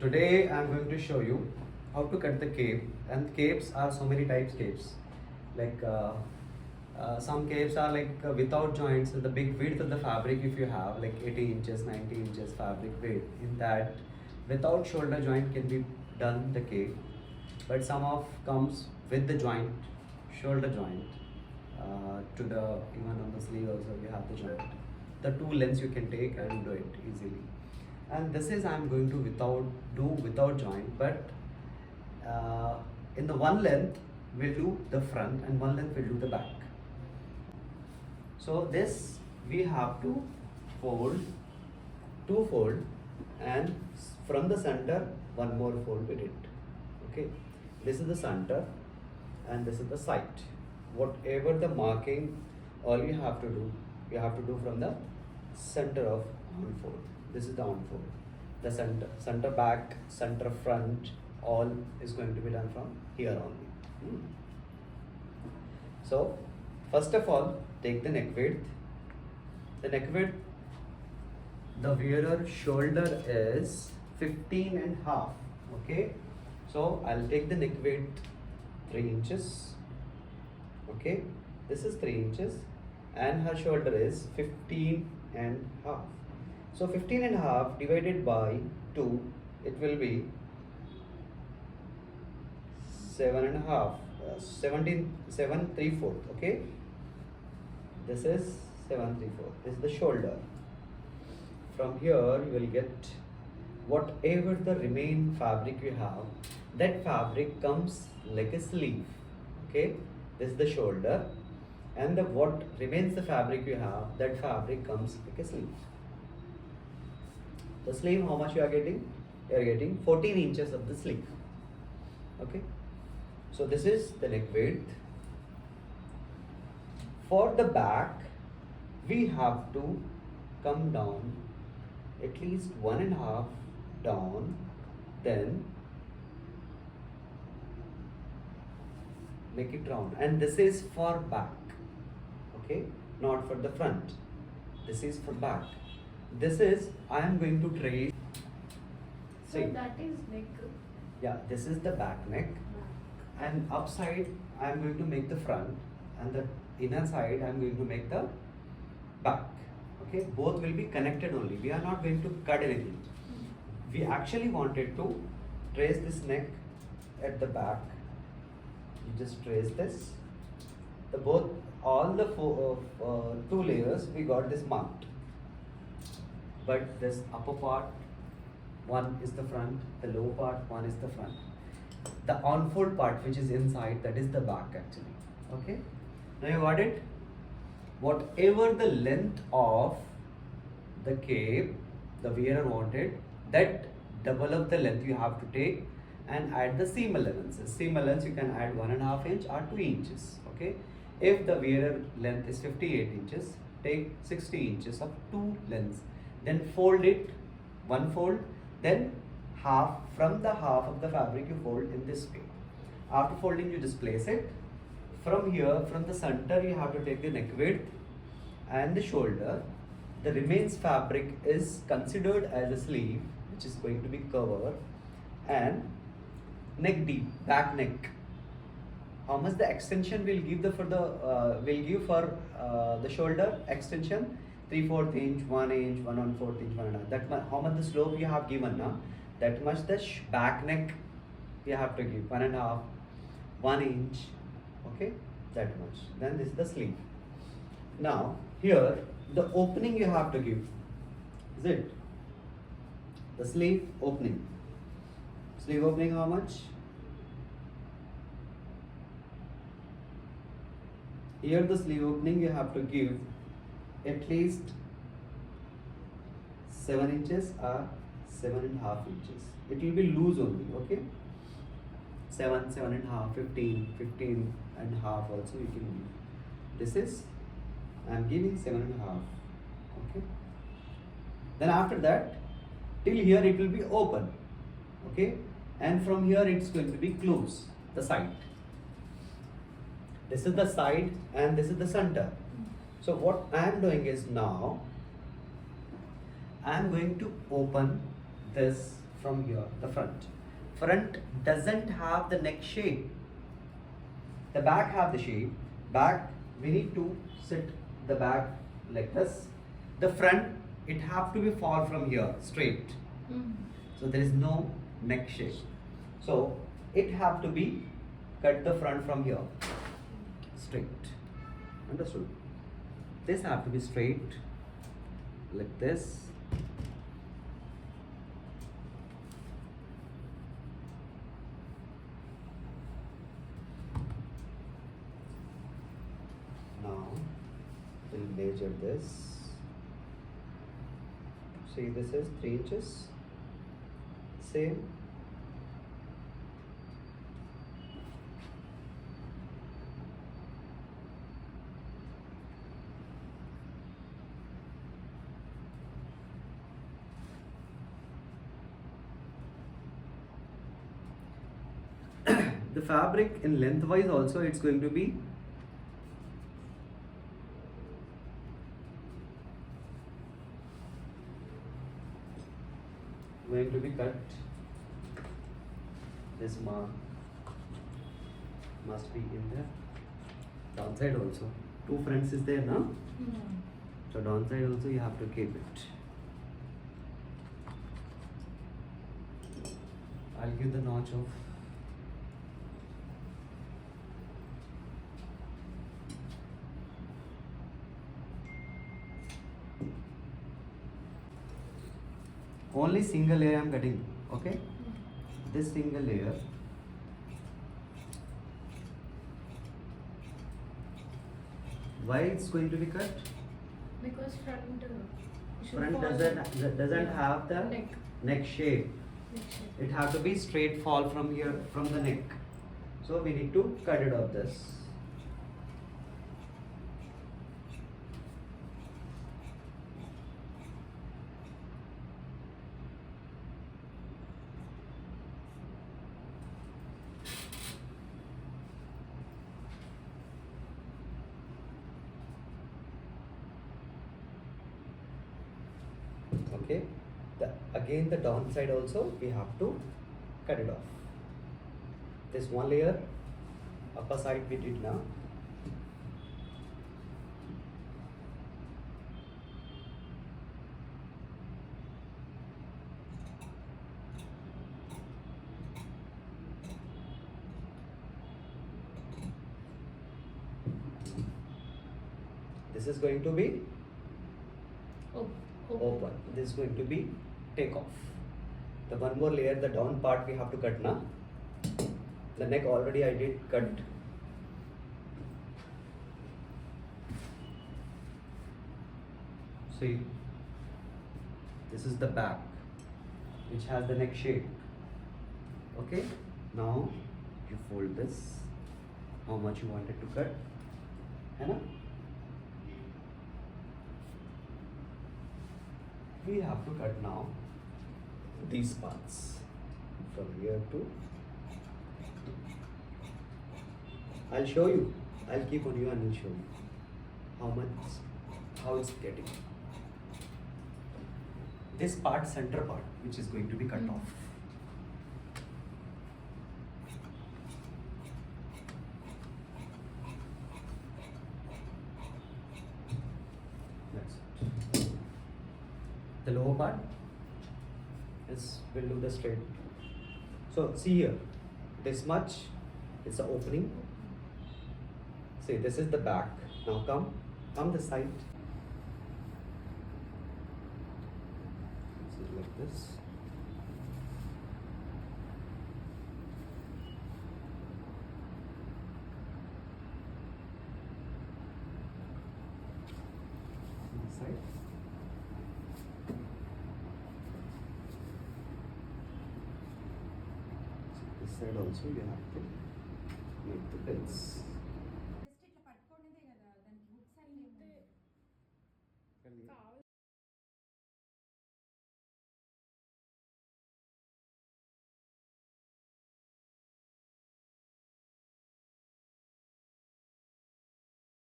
Today I am going to show you how to cut the cape, and capes are so many types capes. Like some capes are like without joints, the big width of the fabric if you have like 80 inches, 90 inches fabric width, in that without shoulder joint can be done the cape, but some of comes with the joint, shoulder joint, to the even on the sleeve also you have the joint. The two lengths you can take and do it easily. And this is I'm going to without joint, but in the one length we'll do the front and one length we'll do the back. So this we have to fold, two fold, and from the center one more fold with it. Okay, this is the center and this is the side. Whatever the marking, all you have to do from the center of unfold. This is the unfold. The center back, center front, all is going to be done from here only. So first of all, take the neck width. The neck width, the wearer shoulder is 15 and half. Okay, so I'll take the neck width 3 inches. Okay, this is 3 inches and her shoulder is 15 and half. So 15 and half divided by 2, it will be 7 and half, 7 3/4. Okay, this is 7 3/4. This is the shoulder. From here you will get whatever the remain fabric you have, that fabric comes like a sleeve. Okay, this is the shoulder, and the what remains the fabric you have, that fabric comes like a sleeve. The sleeve, how much you are getting? You are getting 14 inches of the sleeve. Okay, so this is the neck width. For the back, we have to come down at least 1.5 down, then make it round, and this is for back. Okay, not for the front. This is for back. This is, I am going to trace. So that is neck. Yeah, this is the back neck, and upside I am going to make the front, and the inner side I am going to make the back. Okay, both will be connected only. We are not going to cut anything. We actually wanted to trace this neck at the back. You just trace this. The both, all the two layers we got this marked, but this upper part, one is the front, the lower part, one is the front. The unfold part which is inside, that is the back actually. Okay, now you got it. Whatever the length of the cape the wearer wanted, that double of the length you have to take and add the seam allowances. Seam allowance you can add 1.5 inch or 2 inches. Okay, if the wearer length is 58 inches, take 60 inches of two lengths, then fold it, one fold, then half, from the half of the fabric you fold in this way. After folding you just place it. From here, from the center you have to take the neck width and the shoulder. The remains fabric is considered as a sleeve, which is going to be covered, and neck deep, back neck. How much the extension will give for the shoulder extension? 3/4 inch, 1 inch, 1/4 inch, 1.5. That much, how much the slope you have given now, that much the back neck you have to give 1.5, 1 inch. Okay, that much. Then this is the sleeve. Now here the opening you have to give. Is it the sleeve opening? Sleeve opening how much? Here the sleeve opening you have to give at least 7 inches or 7.5 inches. It will be loose only. Okay, 7, 7.5, 15, 15.5 also you can give. This is, I am giving 7.5. Okay, then after that, till here it will be open. Okay, and from here it's going to be close, the side. This is the side and this is the center. So what I am doing is, now I am going to open this from here, the front. Front doesn't have the neck shape. The back have the shape. Back, we need to sit the back like this. The front, it have to be fall from here, straight. So there is no neck shape. So it have to be cut the front from here, straight. Understood? This have to be straight, like this. Now we'll measure this. See, this is 3 inches. Same. The fabric in lengthwise also it's going to be cut. This mark must be in the downside also. 2 fronts is there now. So downside also you have to keep it. I'll give the notch of only single layer I am cutting, okay? This single layer, why it's going to be cut? Because front should Front fall doesn't have the neck shape. neck shape. It have to be straight fall from here, from the neck. So we need to cut it off this. Okay, again the downside also we have to cut it off. This one layer, upper side we did now. This is going to be open. This is going to be take off. The one more layer, the down part we have to cut now. The neck already I did cut. See, this is the back which has the neck shape. Okay, now you fold this how much you wanted to cut, है ना? We have to cut now these parts from here to. I'll show you. I'll keep on you and I'll show you how it's getting. This part, center part, which is going to be cut off. That's it. The lower part is we'll do the straight. So see here, this much is the opening. See, this is the back. Now come the side. See, like this. This side. This side also you have to make the pins. Just ఇట్లా పట్టుకునేదే కదా దానికి hooks అన్ని కావాలి